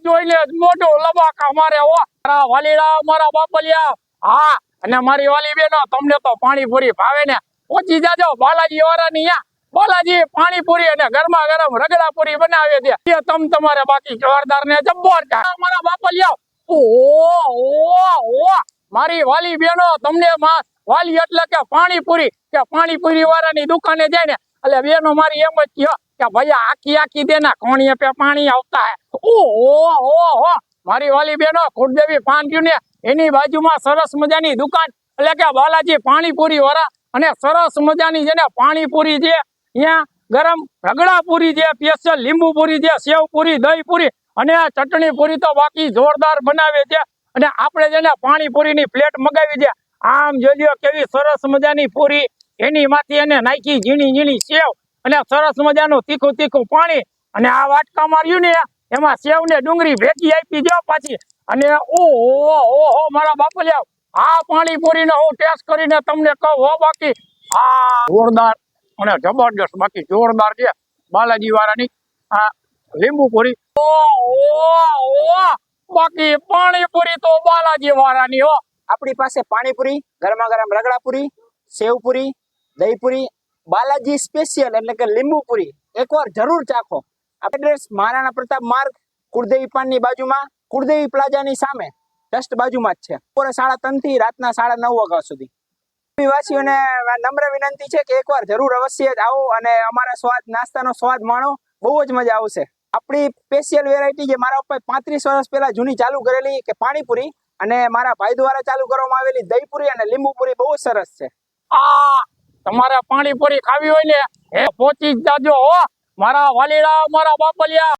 જોઈને મોટો લબાકા મારે હો મારા વાલીડા મારા બાપલિયા હા અને મારી વાલી બેનો તમને તો પાણીપુરી ભાવે ને પહોંચી જાજો બાલાજી વાળાની અહીંયા બાલાજી પાણીપુરી અને ગરમા ગરમ રગડાપુરી બનાવે છે તમ તમારે બાકી જોરદાર ને જબ્બર મારા બાપલિયા ઓ મારી વાલી બેનો તમને વાલી એટલે કે પાણીપુરી વાળાની દુકાને જાય ને એટલે બેનો મારી એમ જ કયો કે ભૈયા આખી દેના કોણીએ પે પાણી આવતા હે ઓહો મારી વાલી બેનો કુળદેવી પાન ગયું ને એની બાજુમાં સરસ મજાની દુકાન એટલે કે બાલાજી પાણીપુરી વાળા અને સરસ મજાની જેને પાણીપુરી છે અહીંયા ગરમ રગડાપુરી છે સ્પેશિયલ લીંબુપુરી છે સેવપુરી દહીંપુરી અને આ ચટણી પૂરી તો બાકી જોરદાર બનાવે છે અને આપણે જેને પાણીપુરીની પ્લેટ મગાવી છે આમ જોજો કેવી સરસ મજાની પૂરી એની માંથી એને નાખી ઝીણી સેવ અને સરસ મજાનું તીખું પાણી અને આ વાટકા માર્યું ને એમાં સેવ ને ડુંગળી ભેગી આપી દો પાછી અને ઓહો મારા બાપલિયા આ પાણીપુરી નો હું ટેસ્ટ કરીને તમને કહું હો બાકી આ જોરદાર અને જબરદસ્ત બાકી જોરદાર છે બાલાજી વાળાની આ લીંબુપુરી બાકી પાણીપુરી તો બાલાજી વાળાની હો આપણી પાસે પાણીપુરી ગરમા ગરમ રગડાપુરી સેવપુરી દહીંપુરી બાલાજી સ્પેશિયલ એટલે કે લીંબુપુરી એકવાર જરૂર ચાખો એડ્રેસ મહારાણા પ્રતાપ માર્ગ કુળદેવી પાનની બાજુમાં કુળદેવી પ્લાઝાની સામે જસ્ટ બાજુમાં જ છે બપોરે 3:30 થી રાતના 9:30 વાગ્યા સુધી વાસીઓને નમ્ર વિનંતી છે કે એકવાર જરૂર અવશ્ય જ આવો અને અમારા નાસ્તાનો સ્વાદ માણો બહુ જ મજા આવશે આપણી સ્પેશિયલ વેરાયટી જે મારા ઉપર 35 વર્ષ પહેલા જૂની ચાલુ કરેલી કે પાણીપુરી અને મારા ભાઈ દ્વારા ચાલુ કરવામાં આવેલી દહીંપુરી અને લીંબુપુરી બહુ સરસ છે તમારે પાણીપુરી ખાવી હોય ને એ પહોંચી જાજો હો મારા વાલીડા મારા બાપલિયા